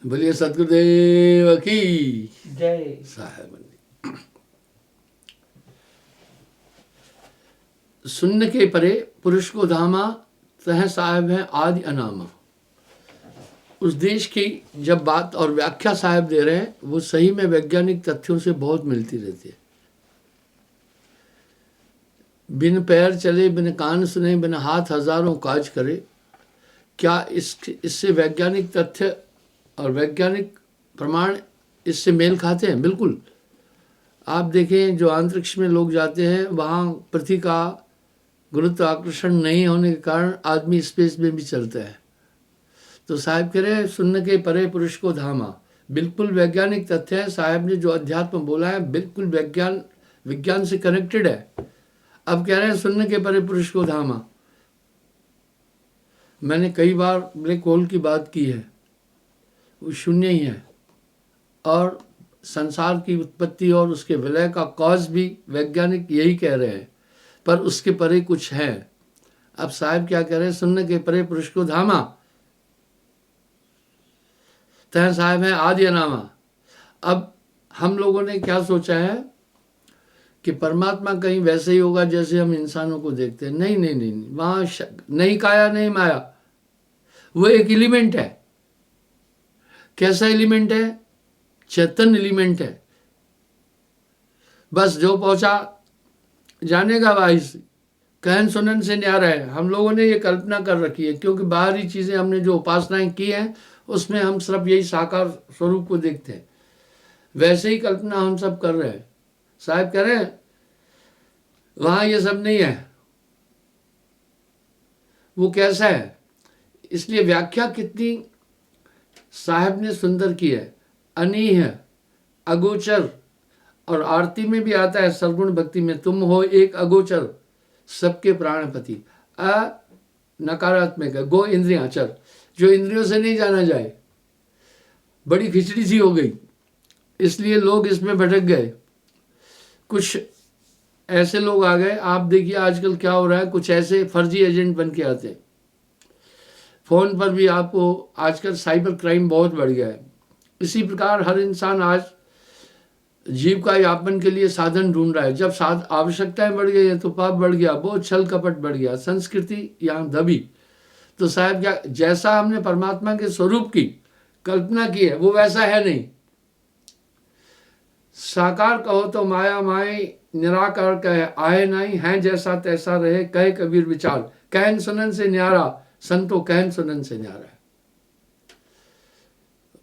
बोलिए सतगुरुदेव की जय। साहेब। शून्य के परे पुरुष को धामा, तह साहेब है आदि अनामा। उस देश की जब बात और व्याख्या साहेब दे रहे हैं, वो सही में वैज्ञानिक तथ्यों से बहुत मिलती रहती है। बिन पैर चले, बिन कान सुने, बिन हाथ हजारों काज करे। क्या इससे वैज्ञानिक तथ्य और वैज्ञानिक प्रमाण इससे मेल खाते हैं? बिल्कुल। आप देखें, जो अंतरिक्ष में लोग जाते हैं, वहाँ पृथ्वी का गुरुत्वाकर्षण नहीं होने के कारण आदमी स्पेस में भी चलता है। तो साहब कह रहे हैं शून्य के परे पुरुष को धामा। बिल्कुल वैज्ञानिक तथ्य है। साहब ने जो अध्यात्म बोला है बिल्कुल विज्ञान से कनेक्टेड है। अब कह रहे हैं शून्य के परे पुरुष को धामा। मैंने कई बार ब्लैक होल की बात की है, वो शून्य ही है। और संसार की उत्पत्ति और उसके विलय का कॉज भी वैज्ञानिक यही कह रहे हैं, पर उसके परे कुछ है। अब साहब क्या कह रहे हैं? शून्य के परे पुरुष को धामा, तह साहब है आदि अनामा। अब हम लोगों ने क्या सोचा है कि परमात्मा कहीं वैसे ही होगा जैसे हम इंसानों को देखते हैं। नहीं नहीं नहीं, नहीं। वहां नहीं काया नहीं माया, वो एक एलिमेंट है। कैसा एलिमेंट है? चेतन एलिमेंट है। बस जो पहुंचा जानेगा भाई, कहन सुनन से न्यारा है। हम लोगों ने ये कल्पना कर रखी है, क्योंकि बाहरी चीजें हमने जो उपासनाएं की हैं उसमें हम सिर्फ यही साकार स्वरूप को देखते हैं। वैसे ही कल्पना हम सब कर रहे हैं। साहब कह रहे हैं वहां ये सब नहीं है। वो कैसा है? इसलिए व्याख्या कितनी साहब ने सुंदर की है। अनीह, अगोचर, और आरती में भी आता है सरगुण भक्ति में, तुम हो एक अगोचर सबके प्राणपति। अ नकारात्मक है, गो इंद्रियां चर, जो इंद्रियों से नहीं जाना जाए। बड़ी खिचड़ी सी हो गई, इसलिए लोग इसमें भटक गए। कुछ ऐसे लोग आ गए। आप देखिए आजकल क्या हो रहा है, कुछ ऐसे फर्जी एजेंट बन के आते हैं। फोन पर भी आपको आजकल साइबर क्राइम बहुत बढ़ गया है। इसी प्रकार हर इंसान आज जीविका यापन के लिए साधन ढूंढ रहा है। जब आवश्यकताएं बढ़ गई है तो पाप बढ़ गया, बहुत छल कपट बढ़ गया, संस्कृति यहाँ दबी। तो साहब क्या, जैसा हमने परमात्मा के स्वरूप की कल्पना की है वो वैसा है नहीं। साकार कहो तो माया माए, निराकार कहे आए नहीं, है जैसा तैसा रहे कहे कबीर विचार। कहन सुनन से न्यारा, संतो कहन सुनन से न्यारा है।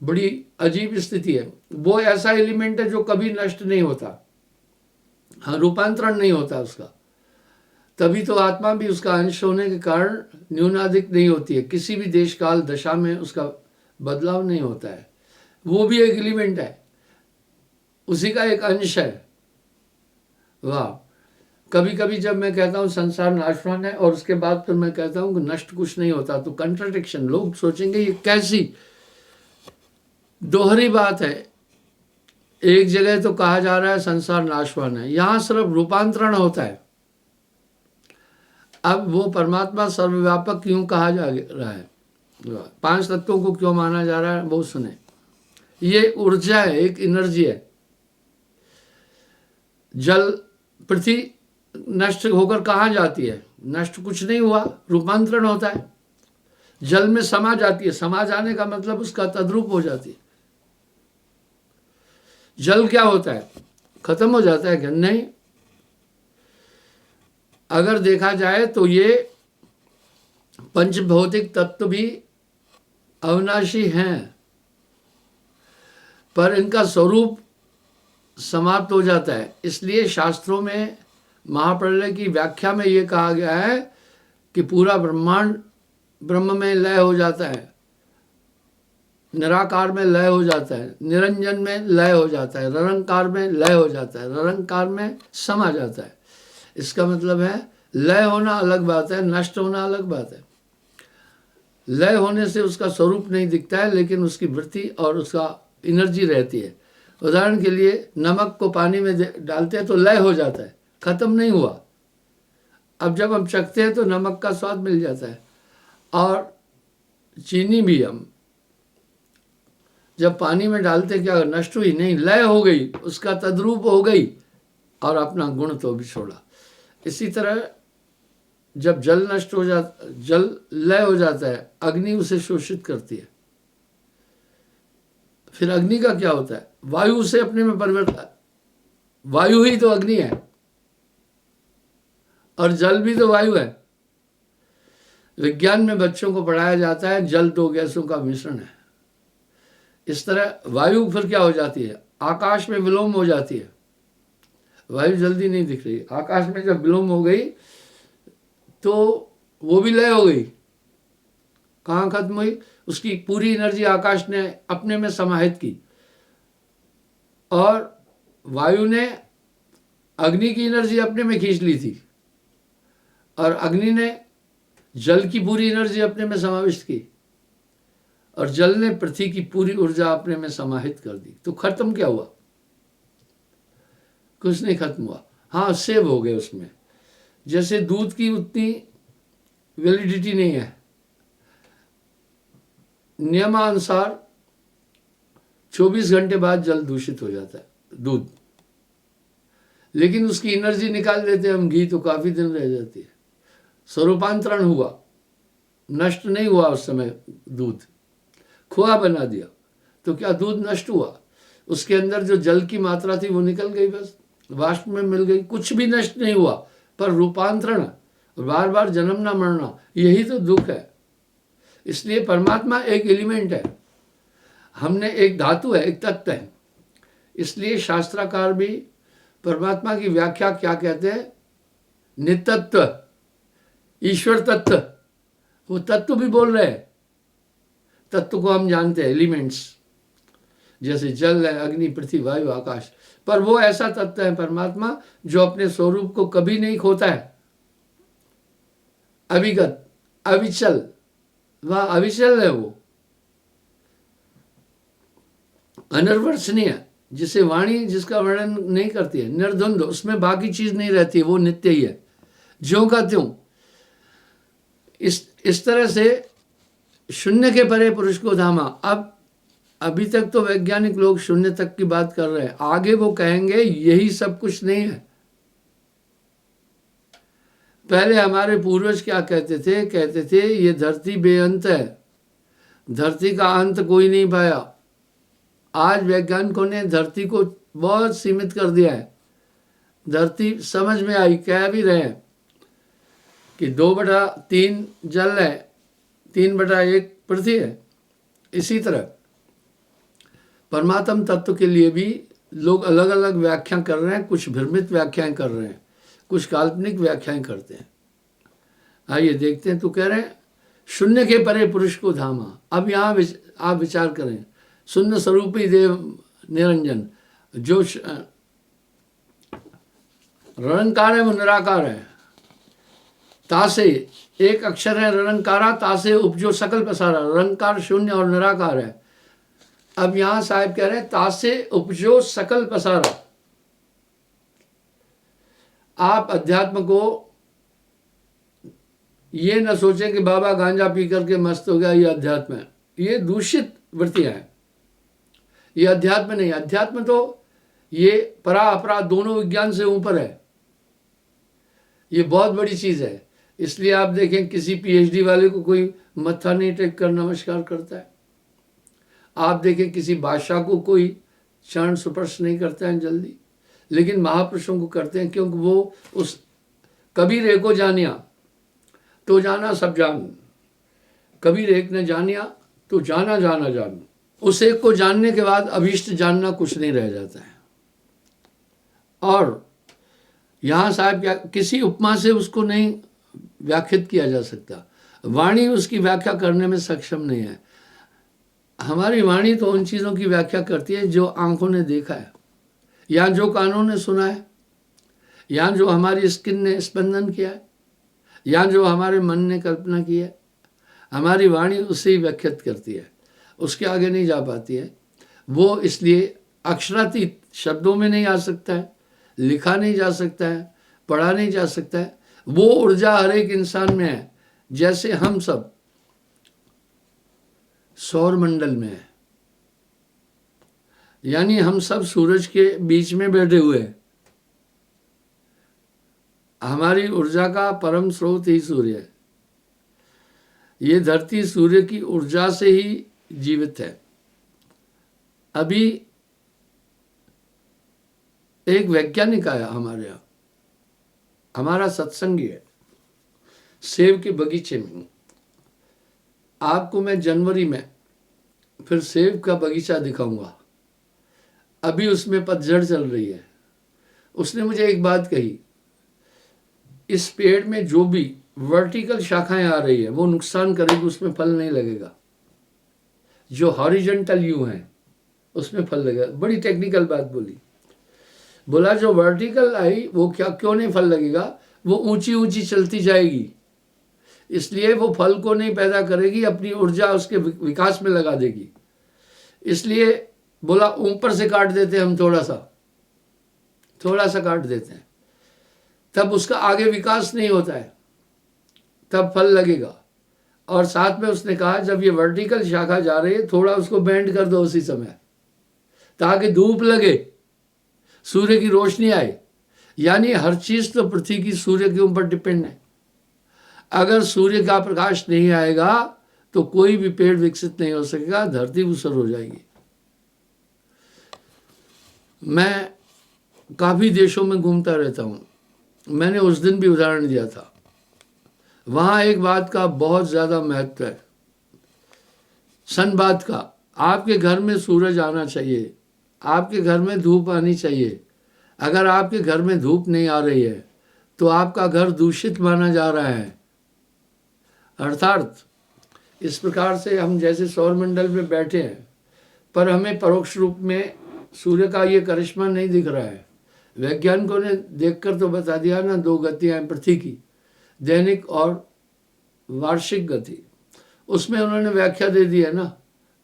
बड़ी अजीब स्थिति है। वो ऐसा एलिमेंट है जो कभी नष्ट नहीं होता। हाँ, रूपांतरण नहीं होता उसका। तभी तो आत्मा भी उसका अंश होने के कारण न्यूनाधिक नहीं होती है। किसी भी देश काल दशा में उसका बदलाव नहीं होता है। वो भी एक एलिमेंट है, उसी का एक अंश है। वाह। कभी कभी जब मैं कहता हूँ संसार नाशवान है और उसके बाद फिर मैं कहता हूँ कि नष्ट कुछ नहीं होता, तो कंट्राडिक्शन, लोग सोचेंगे ये कैसी दोहरी बात है। एक जगह तो कहा जा रहा है संसार नाशवान है, यहां सिर्फ रूपांतरण होता है। अब वो परमात्मा सर्वव्यापक क्यों कहा जा रहा है, 5 तत्वों को क्यों माना जा रहा है, वो सुने। ये ऊर्जा है, एक एनर्जी है। जल, पृथ्वी नष्ट होकर कहाँ जाती है? नष्ट कुछ नहीं हुआ, रूपांतरण होता है। जल में समा जाती है, समा जाने का मतलब उसका तद्रूप हो जाती है। जल क्या होता है? खत्म हो जाता है क्या? नहीं। अगर देखा जाए तो ये पंच भौतिक तत्व भी अविनाशी हैं, पर इनका स्वरूप समाप्त हो जाता है। इसलिए शास्त्रों में महाप्रलय की व्याख्या में ये कहा गया है कि पूरा ब्रह्मांड ब्रह्म में लय हो जाता है, निराकार में लय हो जाता है, निरंजन में लय हो जाता है, निरंकार में लय हो जाता है, निरंकार में समा जाता है। इसका मतलब है लय होना अलग बात है, नष्ट होना अलग बात है। लय होने से उसका स्वरूप नहीं दिखता है, लेकिन उसकी वृत्ति और उसका एनर्जी रहती है। उदाहरण के लिए नमक को पानी में डालते हैं तो लय हो जाता है, खत्म नहीं हुआ। अब जब हम चखते हैं तो नमक का स्वाद मिल जाता है। और चीनी भी, हम जब पानी में डालते क्या नष्ट हुई? नहीं, लय हो गई, उसका तद्रूप हो गई और अपना गुण तो भी छोड़ा। इसी तरह जब जल नष्ट हो जाता, जल लय हो जाता है, अग्नि उसे शोषित करती है। फिर अग्नि का क्या होता है? वायु उसे अपने में परिवर्तन, वायु ही तो अग्नि है और जल भी तो वायु है। विज्ञान में बच्चों को पढ़ाया जाता है जल दो गैसों का मिश्रण है। इस तरह वायु फिर क्या हो जाती है? आकाश में विलोम हो जाती है। वायु जल्दी नहीं दिख रही, आकाश में जब विलोम हो गई तो वो भी लय हो गई। कहाँ खत्म हुई? उसकी पूरी एनर्जी आकाश ने अपने में समाहित की और वायु ने अग्नि की एनर्जी अपने में खींच ली थी और अग्नि ने जल की पूरी एनर्जी अपने में समाविष्ट की और जल ने पृथ्वी की पूरी ऊर्जा अपने में समाहित कर दी। तो खत्म क्या हुआ? कुछ नहीं खत्म हुआ। हाँ, सेव हो गए उसमें। जैसे दूध की उतनी वैलिडिटी नहीं है, नियमानुसार 24 घंटे बाद जल दूषित हो जाता है, दूध, लेकिन उसकी एनर्जी निकाल देते हैं हम, घी तो काफी दिन रह जाती है। स्वरूपांतरण हुआ, नष्ट नहीं हुआ उस समय। दूध खोआ बना दिया तो क्या दूध नष्ट हुआ? उसके अंदर जो जल की मात्रा थी वो निकल गई, बस वाष्प में मिल गई, कुछ भी नष्ट नहीं हुआ। पर रूपांतरण, बार बार जन्मना मरना, यही तो दुख है। इसलिए परमात्मा एक एलिमेंट है, हमने एक धातु है, एक तत्व है। इसलिए शास्त्राकार भी परमात्मा की व्याख्या क्या कहते हैं? नित्यत्व, ईश्वर तत्व। वो तत्व भी बोल रहे हैं। तत्व को हम जानते हैं, एलिमेंट्स, जैसे जल है, अग्नि, पृथ्वी, वायु, आकाश। पर वो ऐसा तत्व है परमात्मा जो अपने स्वरूप को कभी नहीं खोता है, अविगत, अविचल, वह अविचल है, वो अनिर्वचनीय, जिसे वाणी जिसका वर्णन नहीं करती है, निर्द्वंद, उसमें बाकी चीज नहीं रहती है, वो नित्य ही है, ज्यों का त्यों। इस तरह से शून्य के परे पुरुष को धामा। अब अभी तक तो वैज्ञानिक लोग शून्य तक की बात कर रहे हैं, आगे वो कहेंगे यही सब कुछ नहीं है। पहले हमारे पूर्वज क्या कहते थे? कहते थे ये धरती बेअंत है, धरती का अंत कोई नहीं पाया। आज वैज्ञानिकों ने धरती को बहुत सीमित कर दिया है। धरती समझ में आई, कह भी रहे हैं कि 2/3 जल है, 3/1 पृथ्वी है। इसी तरह परमात्म तत्व के लिए भी लोग अलग अलग व्याख्या कर रहे हैं, कुछ भ्रमित व्याख्याएं कर रहे हैं, कुछ काल्पनिक व्याख्याएं करते हैं। आइए देखते हैं। तो कह रहे हैं शून्य के परे पुरुष को धामा। अब यहाँ आप विचार करें, शून्य स्वरूपी देव निरंजन, जो रणकार है वो निराकार है। तासे एक अक्षर है रणकारा, तासे उपजो सकल पसारा। रणकार शून्य और निराकार है। अब यहां साहब कह रहे हैं तासे उपजो सकल पसारा। आप अध्यात्म को ये न सोचें कि बाबा गांजा पी करके मस्त हो गया, ये अध्यात्म है। ये दूषित वृत्तियां हैं, ये अध्यात्म नहीं। अध्यात्म तो ये परा अपरा दोनों विज्ञान से ऊपर है, ये बहुत बड़ी चीज है। इसलिए आप देखें किसी पीएचडी वाले को कोई मत्था नहीं टेक कर नमस्कार करता है। आप देखें किसी बादशाह को कोई चरण स्पर्श नहीं करता है जल्दी, लेकिन महापुरुषों को करते हैं, क्योंकि वो उस कबीर एक को जानिया तो जाना सब जान, कबीर एक ने जानिया तो जाना जाना जान। उस एक को जानने के बाद अभीष्ट जानना कुछ नहीं रह जाता है। और यहाँ साहब किसी उपमा से उसको नहीं व्याख्यात किया जा सकता। वाणी उसकी व्याख्या करने में सक्षम नहीं है। हमारी वाणी तो उन चीज़ों की व्याख्या करती है जो आंखों ने देखा है, या जो कानों ने सुना है, या जो हमारी स्किन ने स्पंदन किया है, या जो हमारे मन ने कल्पना की है। हमारी वाणी उसे ही व्याख्यात करती है, उसके आगे नहीं जा पाती है। वो इसलिए अक्षरातीत, शब्दों में नहीं आ सकता है, लिखा नहीं जा सकता है, पढ़ा नहीं जा सकता है। वो ऊर्जा हर एक इंसान में है। जैसे हम सब सौर मंडल में है, यानी हम सब सूरज के बीच में बैठे हुए हैं। हमारी ऊर्जा का परम स्रोत ही सूर्य है। ये धरती सूर्य की ऊर्जा से ही जीवित है। अभी एक वैज्ञानिक आया हमारे यहाँ, हमारा सत्संगी है, सेब के बगीचे में। आपको मैं जनवरी में फिर सेब का बगीचा दिखाऊंगा। अभी उसमें पतझड़ चल रही है। उसने मुझे एक बात कही, इस पेड़ में जो भी वर्टिकल शाखाएं आ रही है वो नुकसान करेगी, उसमें फल नहीं लगेगा। जो हॉरिजॉन्टल यू हैं उसमें फल लगेगा। बड़ी टेक्निकल बात बोली। बोला जो वर्टिकल आई वो क्यों नहीं फल लगेगा, वो ऊंची ऊंची चलती जाएगी, इसलिए वो फल को नहीं पैदा करेगी, अपनी ऊर्जा उसके विकास में लगा देगी। इसलिए बोला ऊपर से काट देते हम, थोड़ा सा काट देते हैं, तब उसका आगे विकास नहीं होता है, तब फल लगेगा। और साथ में उसने कहा जब ये वर्टिकल शाखा जा रही है थोड़ा उसको बेंड कर दो उसी समय, ताकि धूप लगे, सूर्य की रोशनी आए। यानी हर चीज तो पृथ्वी की सूर्य के ऊपर डिपेंड है। अगर सूर्य का प्रकाश नहीं आएगा तो कोई भी पेड़ विकसित नहीं हो सकेगा, धरती ऊसर हो जाएगी। मैं काफी देशों में घूमता रहता हूं। मैंने उस दिन भी उदाहरण दिया था। वहां एक बात का बहुत ज्यादा महत्व है, सनबाथ का। आपके घर में सूरज आना चाहिए, आपके घर में धूप आनी चाहिए। अगर आपके घर में धूप नहीं आ रही है तो आपका घर दूषित माना जा रहा है। अर्थात इस प्रकार से हम जैसे सौरमंडल में बैठे हैं पर हमें परोक्ष रूप में सूर्य का ये करिश्मा नहीं दिख रहा है। वैज्ञानिकों ने देखकर तो बता दिया ना, दो गतियां हैं पृथ्वी की, दैनिक और वार्षिक गति। उसमें उन्होंने व्याख्या दे दी है ना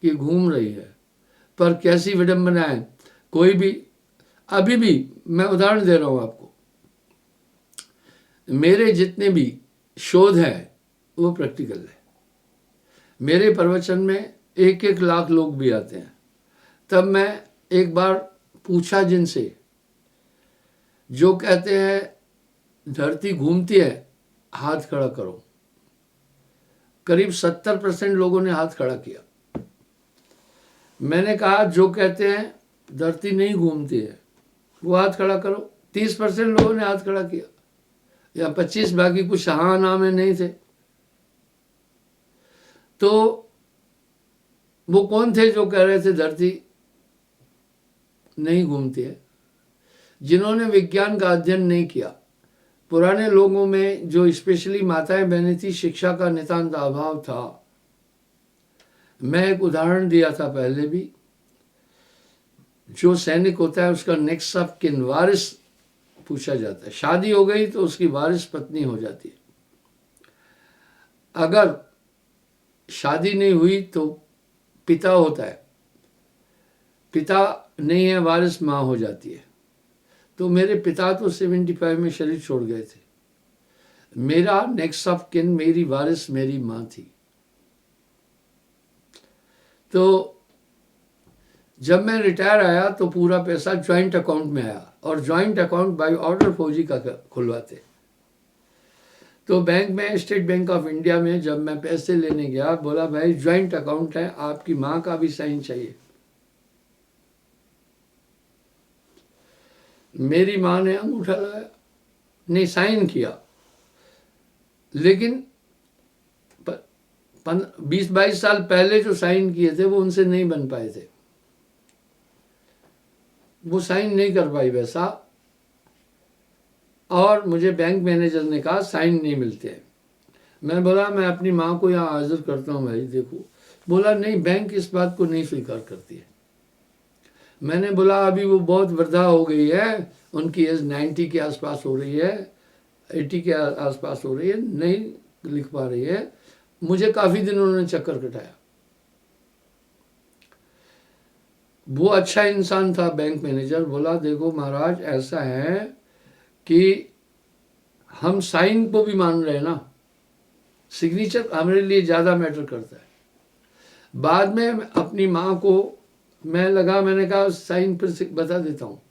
कि घूम रही है। पर कैसी विडंबना है, कोई भी, अभी भी मैं उदाहरण दे रहा हूं आपको, मेरे जितने भी शोध हैं वो प्रैक्टिकल है। मेरे प्रवचन में 1-1 लाख लोग भी आते हैं। तब मैं एक बार पूछा जिनसे, जो कहते हैं धरती घूमती है, हाथ खड़ा करो। करीब 70% लोगों ने हाथ खड़ा किया। मैंने कहा जो कहते हैं धरती नहीं घूमती है वो हाथ खड़ा करो। 30% लोगों ने हाथ खड़ा किया, या 25, बाकी कुछ हाँ ना में नहीं थे। तो वो कौन थे जो कह रहे थे धरती नहीं घूमती है? जिन्होंने विज्ञान का अध्ययन नहीं किया। पुराने लोगों में जो स्पेशली माताएं बहनें थी, शिक्षा का नितांत अभाव था। मैं एक उदाहरण दिया था पहले भी, जो सैनिक होता है उसका नेक्स्ट ऑफ किन, वारिस पूछा जाता है। शादी हो गई तो उसकी वारिस पत्नी हो जाती है। अगर शादी नहीं हुई तो पिता होता है, पिता नहीं है, वारिस माँ हो जाती है। तो मेरे पिता तो 75 में शरीर छोड़ गए थे। मेरा नेक्स्ट ऑफ किन, मेरी वारिस मेरी माँ थी। तो जब मैं रिटायर आया तो पूरा पैसा ज्वाइंट अकाउंट में आया, और ज्वाइंट अकाउंट बाय ऑर्डर फौजी का खुलवाते। तो बैंक में, स्टेट बैंक ऑफ इंडिया में जब मैं पैसे लेने गया, बोला भाई ज्वाइंट अकाउंट है, आपकी माँ का भी साइन चाहिए। मेरी माँ ने अंगूठा लगाया, नहीं साइन किया, लेकिन 20-22 साल पहले जो साइन किए थे वो उनसे नहीं बन पाए थे, वो साइन नहीं कर पाई वैसा। और मुझे बैंक मैनेजर ने कहा साइन नहीं मिलते हैं। मैं बोला मैं अपनी माँ को यहाँ हाजिर करता हूँ भाई देखो। बोला नहीं, बैंक इस बात को नहीं स्वीकार करती है। मैंने बोला अभी वो बहुत वृद्धा हो गई है, उनकी एज 90 के आसपास हो रही है, 80 के आसपास हो रही है, नहीं लिख पा रही है। मुझे काफ़ी दिन उन्होंने चक्कर कटाया। वो अच्छा इंसान था बैंक मैनेजर। बोला देखो महाराज ऐसा है कि हम साइन को भी मान रहे हैं ना, सिग्नेचर हमारे लिए ज़्यादा मैटर करता है। बाद में अपनी माँ को मैं लगा, मैंने कहा साइन फिर से बता देता हूँ।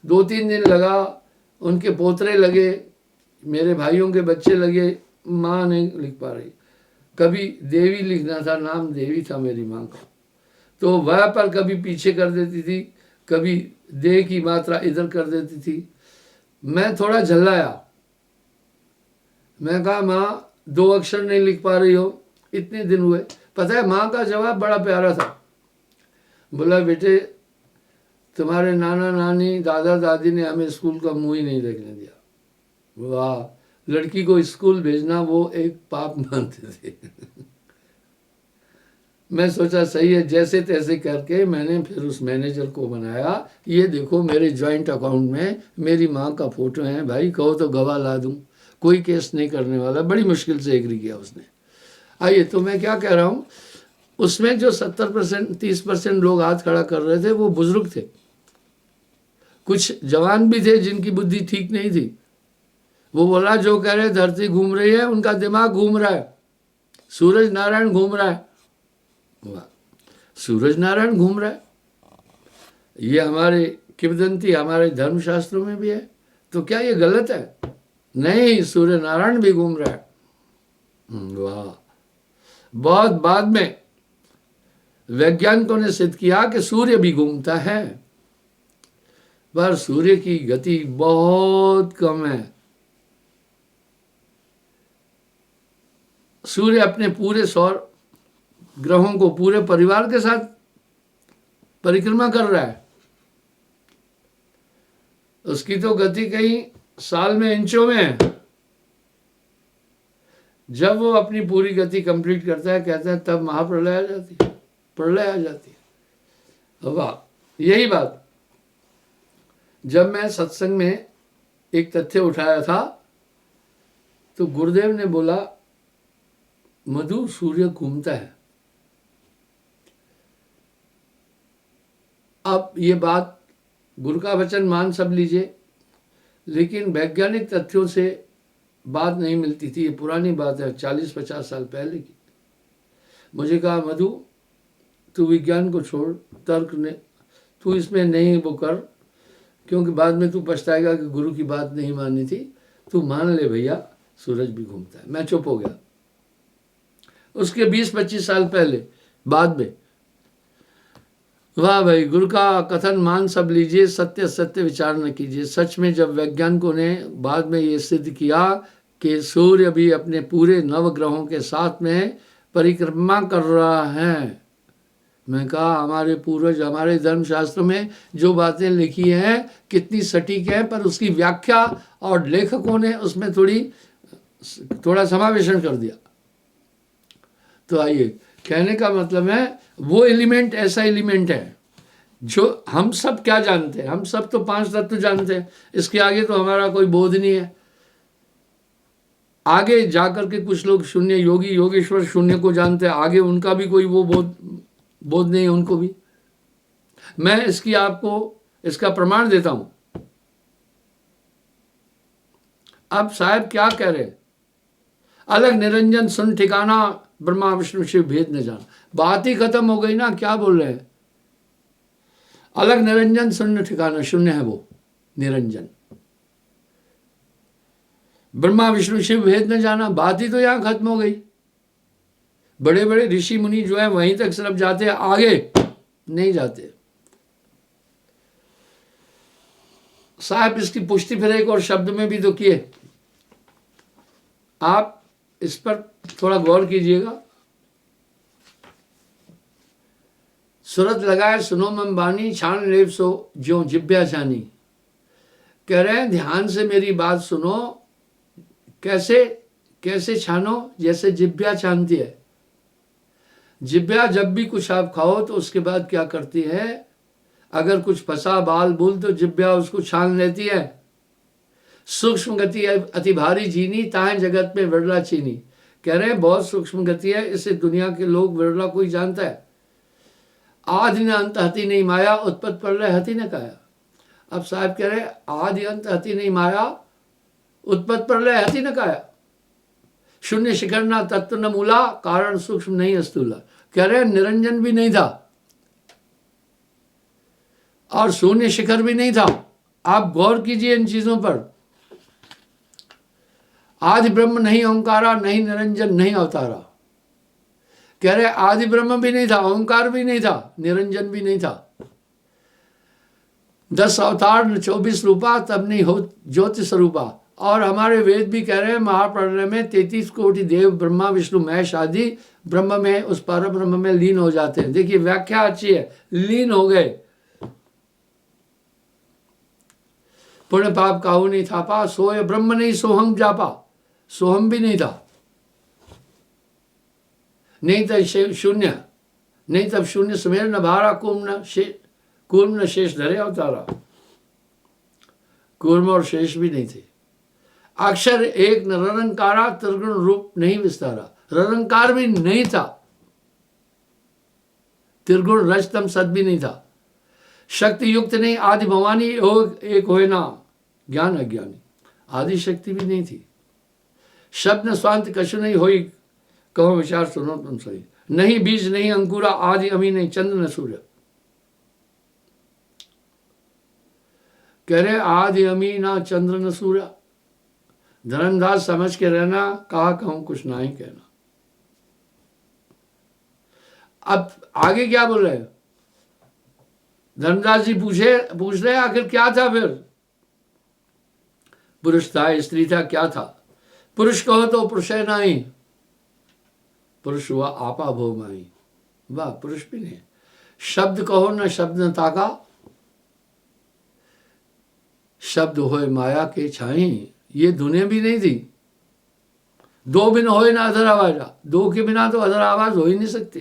2-3 दिन लगा, उनके पोतरे लगे, मेरे भाइयों के बच्चे लगे, माँ नहीं लिख पा रही। कभी देवी लिखना था, नाम देवी था मेरी माँ का, तो वह पर कभी पीछे कर देती थी, कभी दे की मात्रा इधर कर देती थी। मैं थोड़ा झल्लाया, मैं कहा माँ 2 अक्षर नहीं लिख पा रही हो, इतने दिन हुए। पता है माँ का जवाब बड़ा प्यारा था। बोला बेटे तुम्हारे नाना नानी दादा दादी ने हमें स्कूल का मुंह ही नहीं देखने दिया। वाह, लड़की को स्कूल भेजना वो एक पाप मानते थे। मैं सोचा सही है, जैसे तैसे करके मैंने फिर उस मैनेजर को बनाया। ये देखो मेरे जॉइंट अकाउंट में मेरी माँ का फोटो है, भाई कहो तो गवाह ला दूं, कोई केस नहीं करने वाला। बड़ी मुश्किल से एग्री किया उसने। आइए, तो मैं क्या कह रहा हूँ, उसमें जो 70% 30% लोग हाथ खड़ा कर रहे थे वो बुजुर्ग थे, कुछ जवान भी थे जिनकी बुद्धि ठीक नहीं थी। वो बोला जो कह रहे धरती घूम रही है, उनका दिमाग घूम रहा है, सूरज नारायण घूम रहा है। वाह, सूरज नारायण घूम रहा है, ये हमारे किंवदंती हमारे धर्मशास्त्रों में भी है, तो क्या ये गलत है? नहीं, सूर्य नारायण भी घूम रहा है। वाह, बहुत बाद में वैज्ञानिकों ने सिद्ध किया कि सूर्य भी घूमता है, पर सूर्य की गति बहुत कम है। सूर्य अपने पूरे सौर ग्रहों को पूरे परिवार के साथ परिक्रमा कर रहा है। उसकी तो गति कहीं साल में इंचों में है। जब वो अपनी पूरी गति कंप्लीट करता है, कहता है तब महाप्रलय आ जाती है, प्रलय आ जाती है। वाह, यही बात जब मैं सत्संग में एक तथ्य उठाया था तो गुरुदेव ने बोला मधु सूर्य घूमता है। अब ये बात गुरु का वचन मान सब लीजिए, लेकिन वैज्ञानिक तथ्यों से बात नहीं मिलती थी। ये पुरानी बात है, 40-50 साल पहले की। मुझे कहा मधु तू विज्ञान को छोड़, तर्क ने तू इसमें नहीं वो कर, क्योंकि बाद में तू पछताएगा कि गुरु की बात नहीं मानी थी। तू मान ले भैया सूरज भी घूमता है। मैं चुप हो गया। उसके 20-25 साल पहले बाद में, वाह भाई, गुरु का कथन मान सब लीजिए, सत्य सत्य विचार न कीजिए। सच में जब वैज्ञानिकों ने बाद में ये सिद्ध किया कि सूर्य भी अपने पूरे नवग्रहों के साथ में परिक्रमा कर रहा है, मैं कहा हमारे पूर्वज हमारे धर्मशास्त्र में जो बातें लिखी हैं कितनी सटीक है, पर उसकी व्याख्या और लेखकों ने उसमें थोड़ा समावेशन कर दिया। तो आइए, कहने का मतलब है वो एलिमेंट ऐसा एलिमेंट है जो हम सब क्या जानते हैं, हम सब तो 5 तत्व जानते हैं, इसके आगे तो हमारा कोई बोध नहीं है। आगे जाकर के कुछ लोग शून्य योगी योगेश्वर शून्य को जानते हैं, आगे उनका भी कोई वो बोध नहीं है उनको भी। मैं इसकी आपको इसका प्रमाण देता हूं। अब साहब क्या कह रहे हैं, अलग निरंजन सुन ठिकाना ब्रह्मा विष्णु शिव भेद न जान। बात ही खत्म हो गई ना, क्या बोल रहे हैं? अलग निरंजन शून्य ठिकाना, शून्य है वो निरंजन, ब्रह्मा विष्णु शिव भेद न जाना, बात ही तो यहां खत्म हो गई। बड़े बड़े ऋषि मुनि जो है वहीं तक सिर्फ जाते हैं, आगे नहीं जाते। साहब इसकी पुष्टि फिर एक और शब्द में भी तो किए, आप इस पर थोड़ा गौर कीजिएगा। सूरत लगाए सुनो मन बानी, छान लेव सो ज्यों जिब्या छानी। कह रहे हैं ध्यान से मेरी बात सुनो। कैसे कैसे छानो? जैसे जिब्या छानती है। जिब्या जब भी कुछ आप खाओ तो उसके बाद क्या करती है, अगर कुछ फंसा बाल बुल तो जिब्या उसको छान लेती है। सूक्ष्म गति अति भारी जीनी, ताहे जगत में विरला चीनी। कह रहे हैं बहुत सूक्ष्म गति है, इसे दुनिया के लोग विरला कोई जानता है। आदि न अंत हति नहीं माया, उत्पत्ति प्रलय हति न काया। अब साहब कह रहे हैं आदि अंत हति नहीं माया, उत्पत्ति प्रलय हति न काया। शून्य शिखर ना तत्व न मूला, कारण सूक्ष्म नहीं अस्तूला। कह रहे हैं निरंजन भी नहीं था, और शून्य शिखर भी नहीं था। आप गौर कीजिए इन चीजों पर। आदि ब्रह्म नहीं ओंकारा, नहीं निरंजन, नहीं अवतारा। कह रहे आदि ब्रह्म भी नहीं था, ओंकार भी नहीं था, निरंजन भी नहीं था। 10 अवतार न 24 रूपा, तब नहीं हो ज्योति स्वरूपा। और हमारे वेद भी कह रहे हैं महाप्रणय में 33 कोटि देव ब्रह्मा विष्णु महेश आदि ब्रह्म में, उस पर ब्रह्म में लीन हो जाते हैं। देखिए व्याख्या अच्छी है, लीन हो गए। पुण्य पाप काहू नहीं थापा, सोय ब्रह्म नहीं सोहम जापा। सोहम भी नहीं था, नहीं तो शून्य, नहीं तब शून्य समेर न भारा, कूर्म न शेष धरे अवतारा। कूर्म और शेष भी नहीं थे। अक्षर एक न ररंकारा, त्रिगुण रूप नहीं विस्तारा। ररंकार भी नहीं था, त्रिगुण रजतम सद भी नहीं था। शक्ति युक्त नहीं, आदि भवानी एक होए ना, ज्ञान अज्ञानी। आदि शक्ति भी नहीं थी। शब्द न स्वांत कछु नहीं होई, कहो विचार सुनो तुम सही। नहीं बीज नहीं अंकुरा, आदि अमी नहीं, चंद्र न सूर्य। कह रहे आदि अमी ना चंद्र न सूर्य। धर्मदास समझ के रहना, कहा कहूं कुछ ना ही कहना। अब आगे क्या बोल रहे? धर्मदास जी पूछ रहे आखिर क्या था फिर? पुरुष था, स्त्री था, क्या था? पुरुष कहो तो पुरुष है नहीं, पुरुष हुआ आपा भो माई। वाह, पुरुष भी नहीं। शब्द कहो न शब्द न ताका, शब्द होए माया के छाई। ये धुनें भी नहीं थी। दो बिन होए ना अधर आवाजा, दो के बिना तो अधर आवाज हो ही नहीं सकती।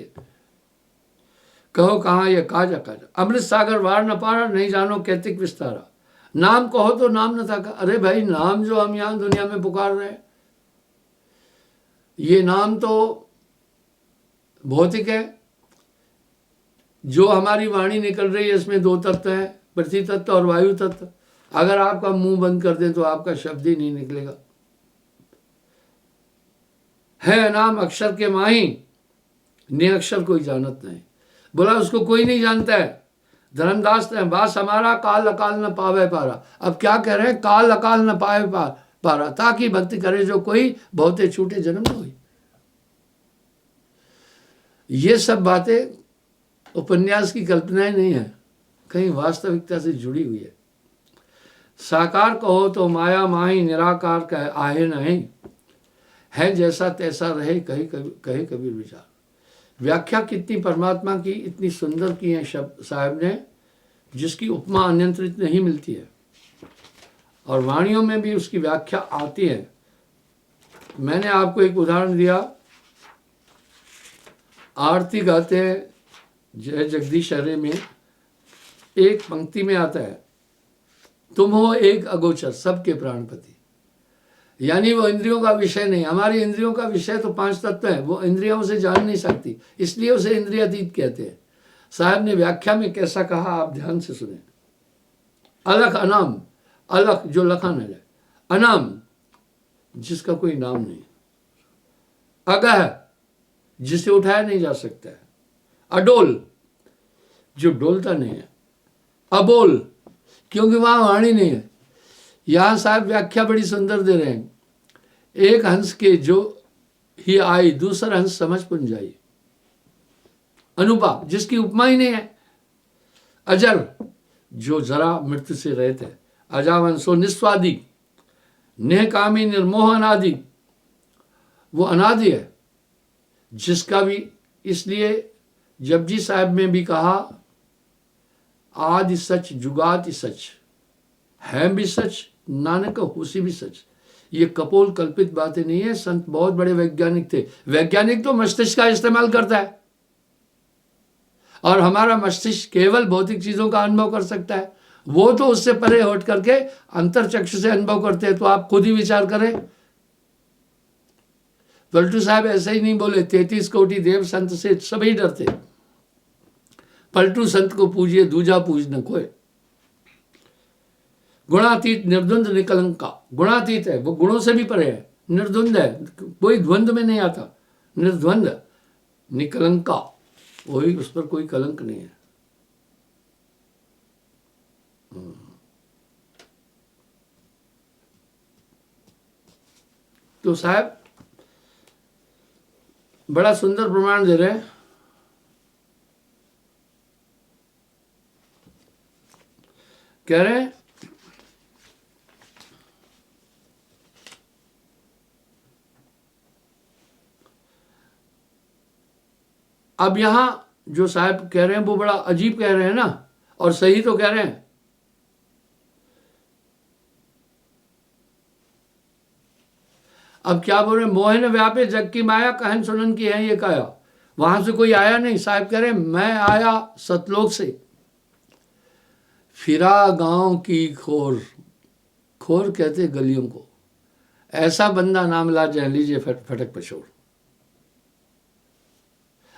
कहो कहाँ ये काजा काजा, अमृत सागर वार न पारा, नहीं जानो कैतिक विस्तारा। नाम कहो तो नाम न था। अरे भाई, नाम जो हम यहां दुनिया में पुकार रहे हैं, ये नाम तो भौतिक है। जो हमारी वाणी निकल रही है इसमें 2 तत्व हैं, पृथ्वी तत्व और वायु तत्व। अगर आपका मुंह बंद कर दें तो आपका शब्द ही नहीं निकलेगा। है नाम अक्षर के माही, ने अक्षर कोई जानत नहीं। बोला उसको कोई नहीं जानता है। धर्मदास ने बास हमारा, काल अकाल न पावे पारा। अब क्या कह रहे हैं? काल अकाल न पावे पारा, ताकि भक्ति करे जो कोई, बहुते छूटे जन्म न हुई। ये सब बातें उपन्यास की कल्पनाएं नहीं है, कहीं वास्तविकता से जुड़ी हुई है। साकार कहो तो माया माही, निराकार कहे आहे नहीं। है जैसा तैसा रहे, कहे कबीर विचार। व्याख्या कितनी परमात्मा की इतनी सुंदर की है शब्द साहब ने, जिसकी उपमा अनियंत्रित नहीं मिलती है। और वाणियों में भी उसकी व्याख्या आती है। मैंने आपको एक उदाहरण दिया। आरती गाते हैं जय जगदीश हरे में एक पंक्ति में आता है, तुम हो एक अगोचर सबके प्राणपति। यानी वो इंद्रियों का विषय नहीं। हमारी इंद्रियों का विषय तो 5 तत्व है, वो इंद्रियों से जान नहीं सकती, इसलिए उसे इंद्रियातीत कहते हैं। साहब ने व्याख्या में कैसा कहा, आप ध्यान से सुने। अलख अनाम, अलख जो लखा न जाए, अनाम जिसका कोई नाम नहीं, अगह जिसे उठाया नहीं जा सकता है, अडोल जो डोलता नहीं है, अबोल क्योंकि वहां वाणी नहीं है। यहां साहब व्याख्या बड़ी सुंदर दे रहे हैं। एक हंस के जो ही आई, दूसरा हंस समझ पुन जाई। अनुपा जिसकी उपमा ही नहीं है। अजर जो जरा मृत्यु से रहित है। अजावंसो निस्वादी, नेहकामी निर्मोह अनादि, वो अनादि है जिसका भी। इसलिए जपजी साहब में भी कहा, आदि सच जुगाति सच, है भी सच नानक होसी भी सच। ये कपोल कल्पित बातें नहीं है। संत बहुत बड़े वैज्ञानिक थे। वैज्ञानिक तो मस्तिष्क का इस्तेमाल करता है, और हमारा मस्तिष्क केवल भौतिक चीजों का अनुभव कर सकता है। वो तो उससे परे हट करके अंतर चक्षु से अनुभव करते हैं। तो आप खुद ही विचार करें। पलटू साहब ऐसे ही नहीं बोले, 33 कोटि देव संत से सभी डरते। पलटू संत को पूजिए, दूजा पूज न कोई। गुणातीत निर्द्वंद निकलंका, गुणातीत है, वो गुणों से भी परे है, निर्द्वंद है, कोई द्वंद में नहीं आता, निर्द्वंद निकलंका, वही, उस पर कोई कलंक नहीं है। तो साहब बड़ा सुंदर प्रमाण दे रहे हैं। कह रहे हैं अब यहां जो साहब कह रहे हैं वो बड़ा अजीब कह रहे हैं ना, और सही तो कह रहे हैं। अब क्या बोल रहे हैं? मोह न व्यापे जग की माया, कहन सुनन की है ये काया। वहां से कोई आया नहीं। साहब कह रहे हैं मैं आया सतलोक से, फिरा गांव की खोर, खोर कहते गलियों को, ऐसा बंदा नाम ला जह लीजिए फटक पछोड़।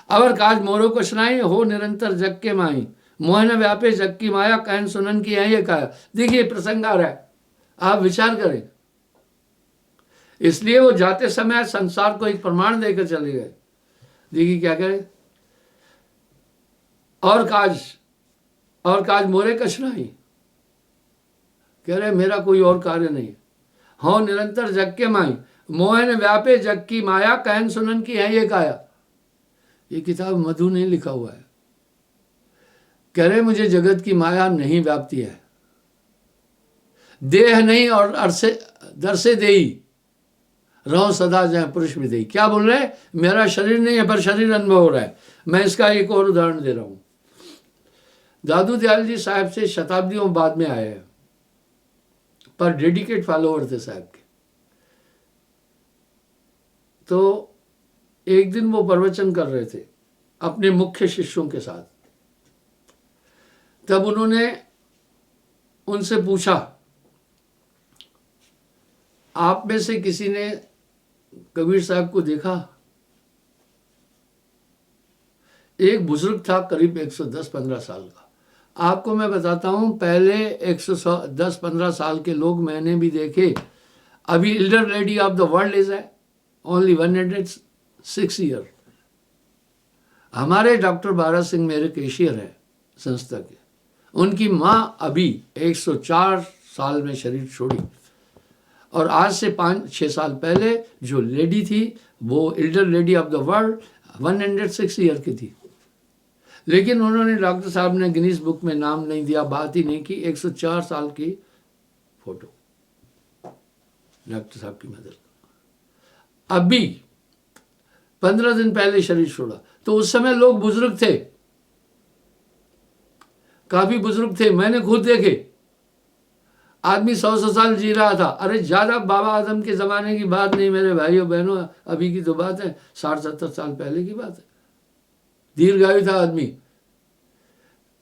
अवर काज मोरो को सुनाई, हो निरंतर जग के माई, मोह न व्यापे जग की माया, कहन सुनन की है ये काया। देखिए प्रसंग आ रहा है, आप विचार करें। इसलिए वो जाते समय संसार को एक प्रमाण देकर चले गए। देखिए क्या करें, और काज मोरे कछनाई, कह रहे मेरा कोई और कार्य नहीं। हो निरंतर जग के माई, मोह न व्यापे जग की माया, कहन सुनन की है ये काया। ये किताब मधु ने लिखा हुआ है। कह रहे मुझे जगत की माया नहीं व्यापती है, देह नहीं और अरसे दरसे देई, रहो सदा जय पुरुष भी देई। क्या बोल रहे हैं? मेरा शरीर नहीं है पर शरीर अनुभव हो रहा है। मैं इसका एक और उदाहरण दे रहा हूं। दादू दयाल जी साहब से शताब्दियों बाद में आए हैं, पर डेडिकेट फॉलोअर थे साहब के। तो एक दिन वो प्रवचन कर रहे थे अपने मुख्य शिष्यों के साथ। तब उन्होंने उनसे पूछा, आप में से किसी ने कबीर साहब को देखा? एक बुजुर्ग था करीब 110-15 साल का। आपको मैं बताता हूं, पहले 110-15 साल के लोग मैंने भी देखे। अभी Elder lady of the world is है ओनली 106 ईयर। हमारे डॉक्टर बारा सिंह मेरे कैशियर हैं संस्था के, उनकी माँ अभी 104 साल में शरीर छोड़ी, और आज से 5-6 साल पहले जो लेडी थी वो Elder lady of the world 106 year की थी। लेकिन उन्होंने, डॉक्टर साहब ने गिनीज बुक में नाम नहीं दिया, बात ही नहीं की। 104 साल की फोटो डॉक्टर साहब की मदर। अभी 15 दिन पहले शरीर छोड़ा। तो उस समय लोग बुजुर्ग थे, काफी बुजुर्ग थे। मैंने खुद देखे, आदमी 100 साल जी रहा था। अरे ज्यादा बाबा आदम के जमाने की बात नहीं मेरे भाइयों बहनों, अभी की तो बात है, 60-70 साल पहले की बात है। दीर्घायु था आदमी,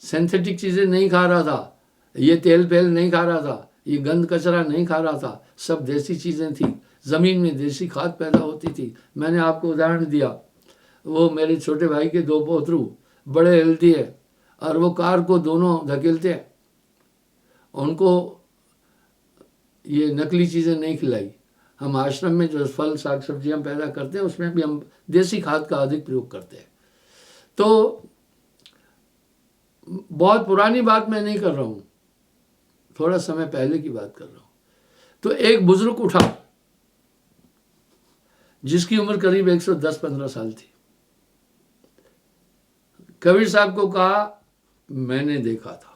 सिंथेटिक चीजें नहीं खा रहा था, ये तेल पेल नहीं खा रहा था, ये गंद कचरा नहीं खा रहा था, सब देसी चीजें थी। जमीन में देसी खाद पैदा होती थी। मैंने आपको उदाहरण दिया, वो मेरे छोटे भाई के 2 पोतरू बड़े हेल्दी है, और वो कार को दोनों धकेलते हैं। उनको ये नकली चीज़ें नहीं खिलाई। हम आश्रम में जो फल साग सब्जियां पैदा करते हैं उसमें भी हम देसी खाद का अधिक प्रयोग करते हैं। तो बहुत पुरानी बात मैं नहीं कर रहा हूँ, थोड़ा समय पहले की बात कर रहा हूँ। तो एक बुजुर्ग उठा जिसकी उम्र करीब 110-15 साल थी। कबीर साहब को कहा मैंने देखा था।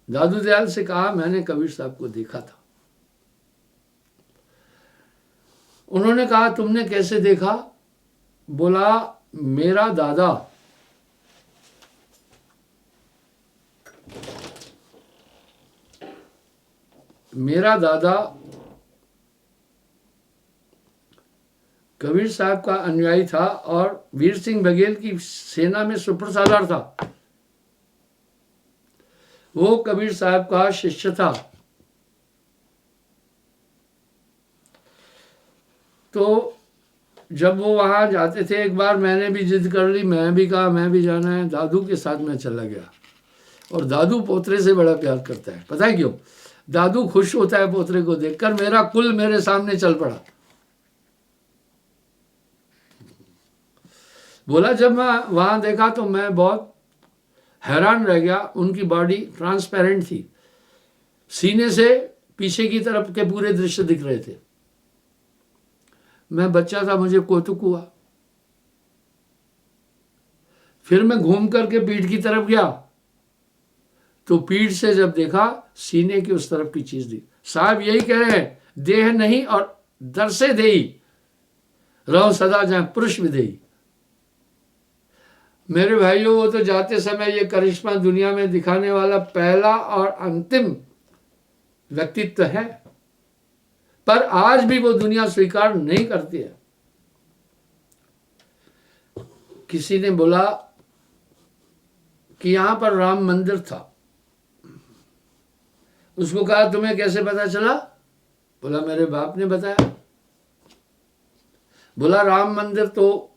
दादू दयाल से कहा मैंने कबीर साहब को देखा था। उन्होंने कहा तुमने कैसे देखा? बोला मेरा दादा कबीर साहब का अनुयायी था और वीर सिंह बघेल की सेना में सुपर सालार था। वो कबीर साहब का शिष्य था। तो जब वो वहां जाते थे, एक बार मैंने भी जिद कर ली, मैं भी कहा मैं भी जाना है। दादू के साथ मैं चला गया, और दादू पोतरे से बड़ा प्यार करता है। पता है क्यों? दादू खुश होता है पोतरे को देखकर। मेरा कुल मेरे सामने चल पड़ा। बोला जब मैं वहां देखा तो मैं बहुत हैरान रह गया। उनकी बॉडी ट्रांसपेरेंट थी, सीने से पीछे की तरफ के पूरे दृश्य दिख रहे थे। मैं बच्चा था, मुझे कौतुक हुआ। फिर मैं घूम करके पीठ की तरफ गया तो पीठ से जब देखा, सीने की उस तरफ की चीज दी। साहब यही कह रहे हैं, देह नहीं और दर से देही, रहो सदा जहां पुरुष विदेही। मेरे भाइयों, वो तो जाते समय ये करिश्मा दुनिया में दिखाने वाला पहला और अंतिम व्यक्तित्व है, पर आज भी वो दुनिया स्वीकार नहीं करती है। किसी ने बोला कि यहां पर राम मंदिर था। उसको कहा, तुम्हें कैसे पता चला? बोला, मेरे बाप ने बताया। बोला, राम मंदिर तो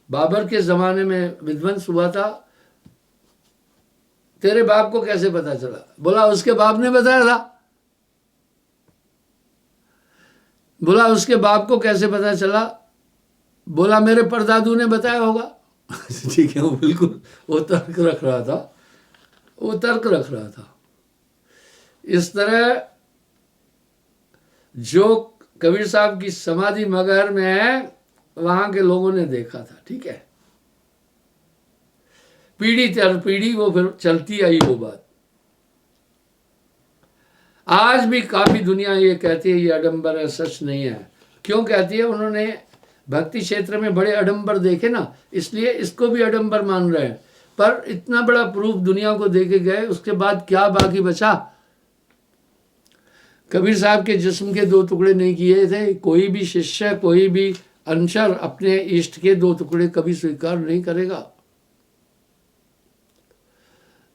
बाबर के जमाने में विध्वंस हुआ था, तेरे बाप को कैसे पता चला? बोला, उसके बाप ने बताया था। बोला, उसके बाप को कैसे पता चला? बोला, मेरे परदादू ने बताया होगा। ठीक है, वो बिल्कुल वो तर्क रख रहा था। इस तरह जो कबीर साहब की समाधि मगहर में है, वहां के लोगों ने देखा था। ठीक है, पीढ़ी दर पीढ़ी वो फिर चलती आई वो बात। आज भी काफी दुनिया ये कहती है ये आडंबर है, सच नहीं है। क्यों कहती है? उन्होंने भक्ति क्षेत्र में बड़े आडंबर देखे ना, इसलिए इसको भी आडंबर मान रहे हैं। पर इतना बड़ा प्रूफ दुनिया को देके गए, उसके बाद क्या बाकी बचा? कबीर साहब के जिस्म के दो टुकड़े नहीं किए थे। कोई भी शिष्य, कोई भी अनुचर अपने इष्ट के दो टुकड़े कभी स्वीकार नहीं करेगा।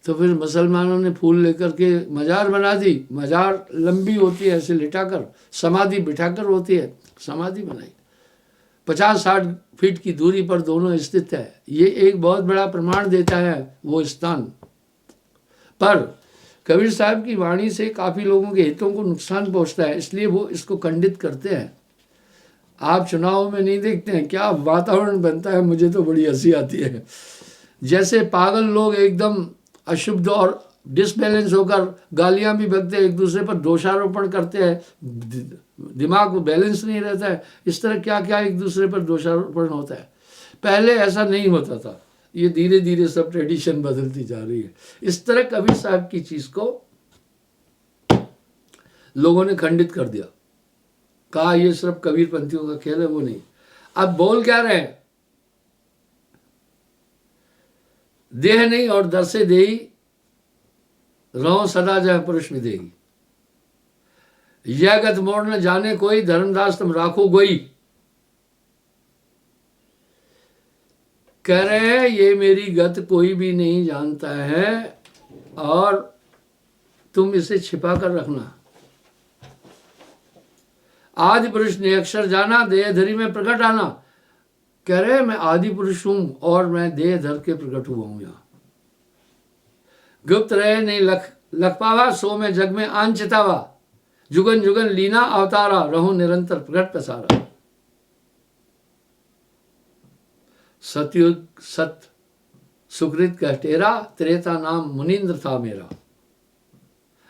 तो फिर मुसलमानों ने फूल लेकर के मजार बना दी। मजार लंबी होती है, ऐसे लिटाकर, समाधि बिठाकर होती है, समाधि बनाई। 50-60 फीट की दूरी पर दोनों स्थित है। ये एक बहुत बड़ा प्रमाण देता है वो स्थान। पर कबीर साहब की वाणी से काफ़ी लोगों के हितों को नुकसान पहुंचता है, इसलिए वो इसको खंडित करते हैं। आप चुनाव में नहीं देखते हैं क्या वातावरण बनता है? मुझे तो बड़ी हंसी आती है। जैसे पागल लोग एकदम अशुद्ध और डिसबैलेंस होकर गालियां भी बकते हैं, एक दूसरे पर दोषारोपण करते हैं, दिमाग बैलेंस नहीं रहता है। इस तरह क्या क्या एक दूसरे पर दोषारोपण होता है। पहले ऐसा नहीं होता था, ये धीरे धीरे सब ट्रेडिशन बदलती जा रही है। इस तरह कबीर साहब की चीज को लोगों ने खंडित कर दिया, कहा ये सिर्फ कबीर पंथियों का खेल है। वो नहीं। अब बोल क्या रहे हैं? देह नहीं और दर से देही, रहो सदा जह पुरुष विदेही। यह गत मोड़ न जाने कोई, धर्मदास तुम राखो गोई। कह रहे हैं ये मेरी गत कोई भी नहीं जानता है और तुम इसे छिपा कर रखना। आदि पुरुष ने अक्षर जाना, देह धरी में प्रकट आना। कह रहे हैं मैं आदि पुरुष हूं और मैं देह धर के प्रकट हुआ हूं। यहां गुप्त रहे नहीं लख पावा, सो में जग में आन चितावा। जुगन जुगन लीना अवतारा, रहूं निरंतर प्रकट पसारा। सतयुग सत सुकृत कह टेरा, त्रेता नाम मुनीन्द्र था मेरा।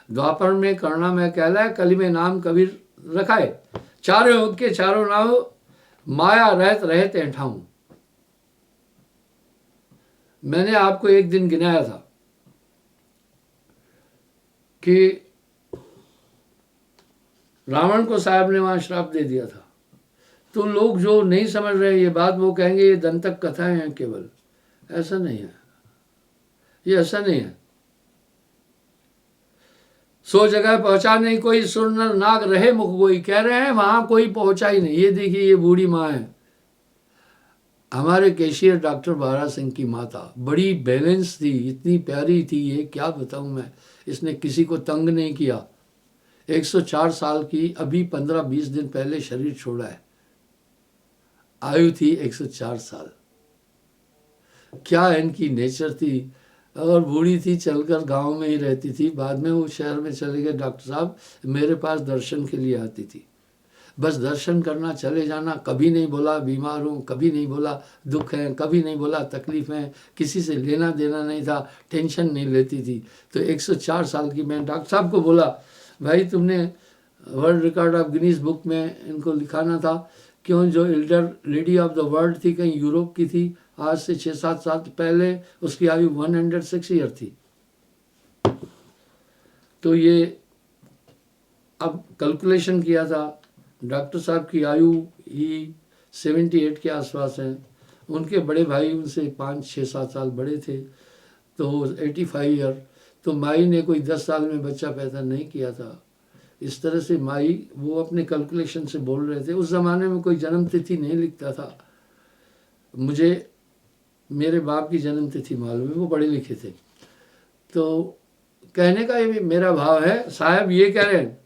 द्वापर में करना मैं कहला, कली में नाम कबीर रखाए। चारों युग के चारों नाम, माया रहत रहत ऐठाऊं। मैंने आपको एक दिन गिनाया था कि रावण को साहब ने वहां श्राप दे दिया था। तो लोग जो नहीं समझ रहे ये बात, वो कहेंगे ये दंतक कथाएं हैं केवल। ऐसा नहीं है, ये ऐसा नहीं है। सो जगह पहुंचा नहीं कोई, सुर नर नाग रहे मुख गोई। कह रहे हैं वहां कोई पहुंचा ही नहीं। ये देखिए ये बूढ़ी माँ है, हमारे कैशियर डॉक्टर बारा सिंह की माता। बड़ी बैलेंस थी, इतनी प्यारी थी, ये क्या बताऊं मैं। इसने किसी को तंग नहीं किया। 104 साल की, अभी 15-20 दिन पहले शरीर छोड़ा है। आयु थी 104 साल। क्या इनकी नेचर थी। और बूढ़ी थी, चलकर गांव में ही रहती थी। बाद में वो शहर में चले गए। डॉक्टर साहब मेरे पास दर्शन के लिए आती थी। बस दर्शन करना, चले जाना। कभी नहीं बोला बीमार हूँ, कभी नहीं बोला दुख है, कभी नहीं बोला तकलीफ है। किसी से लेना देना नहीं था, टेंशन नहीं लेती थी। तो 104 साल की मैं डॉक्टर साहब को बोला, भाई तुमने world record of Guinness book में इनको लिखाना था, क्यों? जो Elder lady of the world थी, कहीं यूरोप की थी, आज से 6-7 साल पहले उसकी आयु 106 ईयर थी। तो ये अब कैलकुलेशन किया था, डॉक्टर साहब की आयु ही 78 के आसपास है। उनके बड़े भाई उनसे 5-6-7 साल बड़े थे, तो 85 ईयर। तो माई ने कोई 10 साल में बच्चा पैदा नहीं किया था। इस तरह से माई वो अपने कैलकुलेशन से बोल रहे थे। उस ज़माने में कोई जन्म तिथि नहीं लिखता था। मुझे मेरे बाप की जन्म तिथि मालूम है, वो पढ़े लिखे थे। तो कहने का ये मेरा भाव है, साहब ये कह रहे हैं,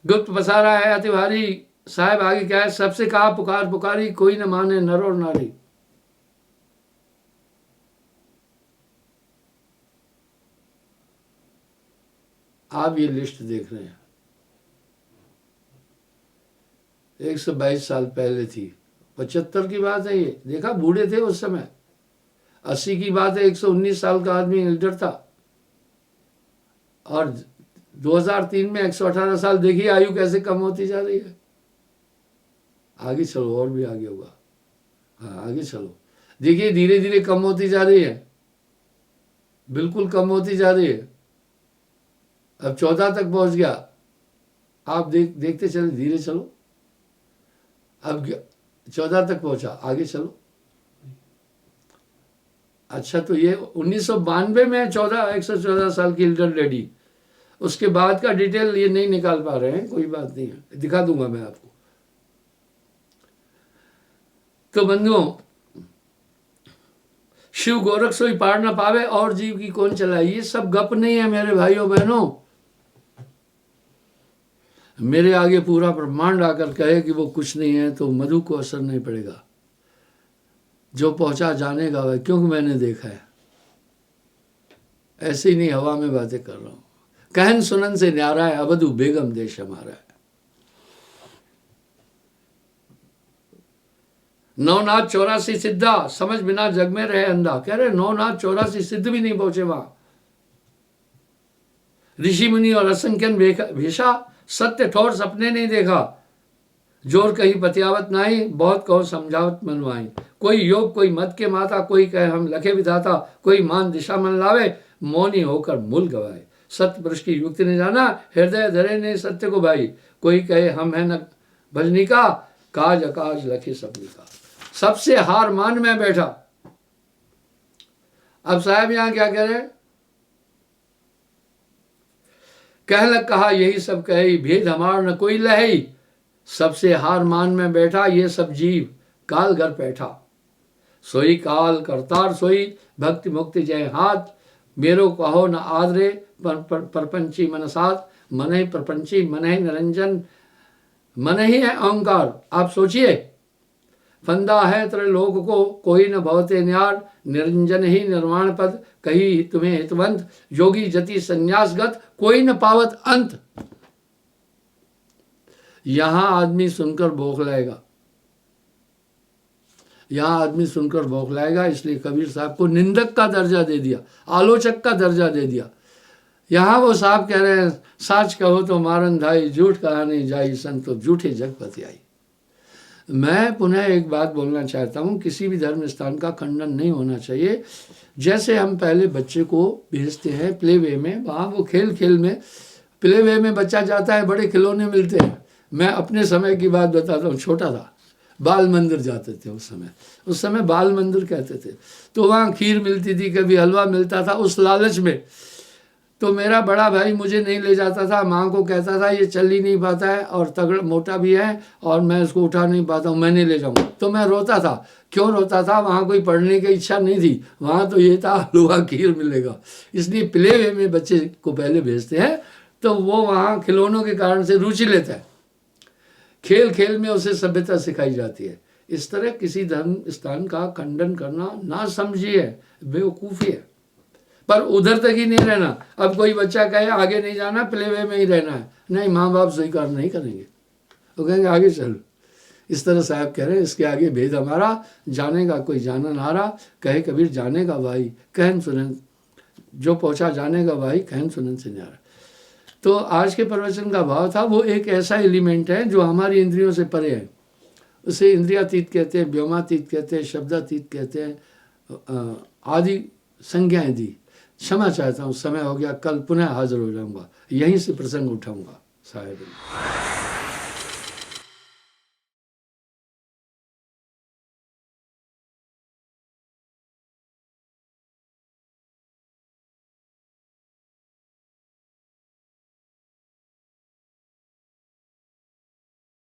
गुप्त पसारा है अति भारी। साहब आगे क्या है, सबसे कहा पुकार पुकारी, कोई न माने नर और नारी। आप ये लिस्ट देख रहे हैं, 122 साल पहले थी, 75 की बात है ये। देखा, बूढ़े थे उस समय। 80 की बात है, 119 साल का आदमी एल्डर था। और 2003 में 118 साल। देखिए आयु कैसे कम होती जा रही है। आगे चलो, और भी आगे होगा। हाँ आगे चलो, देखिए धीरे धीरे कम होती जा रही है, बिल्कुल कम होती जा रही है। अब 14 तक पहुंच गया। आप देखते चले, धीरे चलो। अब 14 तक पहुंचा, आगे चलो। अच्छा, तो ये 1992 में 114 साल की एल्डर लेडी। उसके बाद का डिटेल ये नहीं निकाल पा रहे हैं, कोई बात नहीं है, दिखा दूंगा मैं आपको। तो बंधुओं, शिव गोरख सोई पार न पावे, और जीव की कौन चलाए। ये सब गप नहीं है मेरे भाइयों बहनों। मेरे आगे पूरा ब्रह्मांड आकर कहे कि वो कुछ नहीं है, तो मधु को असर नहीं पड़ेगा। जो पहुंचा जानेगा वह, क्योंकि मैंने देखा है। ऐसे ही नहीं हवा में बातें कर रहा हूं। कहन सुनन से न्यारा है, अवधु बेगम देश हमारा है। नौनाथ 84 सिद्धा, समझ बिना जग में रहे अंधा। कह रहे 9 नाथ 84 सिद्ध भी नहीं पहुंचे वहां। ऋषि मुनि और असंख्यन भेषा, सत्य ठोर सपने नहीं देखा। जोर कही पतियावत नाई, बहुत कहो समझावत मनवाई। कोई योग कोई मत के माता, कोई कहे हम लखे विधाता। कोई मान दिशा मन लावे, मौनी होकर मूल गवाए। सत्य पुरुष की युक्ति ने जाना, हृदय धरे ने सत्य को भाई। कोई कहे हम है न भजनी का, काज अकाज लखे सबनी का। सबसे हार मान में बैठा। अब साहब यहां क्या कह रहे? कह लग कहा यही सब कहे, भेद हमार न कोई लही। सबसे हार मान में बैठा ये सब जीव, काल घर बैठा। सोई काल करतार सोई, भक्ति मुक्ति जय हाथ। मेरो कहो न आदरे, परपंची मन साथ। मन ही प्रपंची, मन ही निरंजन, मन ही है अहंकार। आप सोचिए, फंदा है त्रैलोक को, कोई न भवते न्यार। निरंजन ही निर्वाण पद, कही तुम्हें हितवंत। योगी जति संन्यासगत, कोई न पावत अंत। यहां आदमी सुनकर बौखलाएगा, यहां आदमी सुनकर बौखलाएगा। इसलिए कबीर साहब को निंदक का दर्जा दे दिया, आलोचक का दर्जा दे दिया। यहां वो साहब कह रहे हैं, साच कहो तो मारन धाई, झूठ कहा नहीं जाई, संतो झूठे जगपति आई। मैं पुनः एक बात बोलना चाहता हूं, किसी भी धर्म स्थान का खंडन नहीं होना चाहिए। जैसे हम पहले बच्चे को भेजते हैं प्ले वे में, वहाँ वो खेल खेल में, प्ले वे में बच्चा जाता है, बड़े खिलौने मिलते हैं। मैं अपने समय की बात बताता हूँ, छोटा था, बाल मंदिर जाते थे उस समय बाल मंदिर कहते थे। तो वहाँ खीर मिलती थी, कभी हलवा मिलता था। उस लालच में तो मेरा बड़ा भाई मुझे नहीं ले जाता था, माँ को कहता था ये चल ही नहीं पाता है और तगड़ा मोटा भी है और मैं इसको उठा नहीं पाता हूँ, मैं नहीं ले जाऊँगा। तो मैं रोता था। क्यों रोता था? वहाँ कोई पढ़ने की इच्छा नहीं थी, वहाँ तो ये था हलवा खीर मिलेगा। इसलिए प्ले वे में बच्चे को पहले भेजते हैं, तो वो वहाँ खिलौनों के कारण से रुचि लेता है। खेल खेल में उसे सभ्यता सिखाई जाती है। इस तरह किसी धर्म स्थान का खंडन करना ना समझिए, बेवकूफ़ी है। पर उधर तक ही नहीं रहना। अब कोई बच्चा कहे आगे नहीं जाना, प्ले वे में ही रहना है, नहीं, माँ बाप स्वीकार नहीं करेंगे। वो कहेंगे आगे चल। इस तरह साहब कह रहे हैं, इसके आगे भेद हमारा, जाने का कोई जाना नारा, कहे कबीर जाने का भाई कहन सुनन, जो पहुंचा जाने का भाई कहन सुनन से न्यारा। तो आज के प्रवचन का भाव था, वो एक ऐसा एलिमेंट है जो हमारी इंद्रियों से परे है। उसे इंद्रियातीत कहते हैं, व्योमातीत कहते हैं, शब्दातीत कहते हैं, आदि संज्ञाएं दी। क्षमा चाहता हूँ, समय हो गया, कल पुनः हाजिर हो जाऊंगा, यहीं से प्रसंग उठाऊंगा साहेब।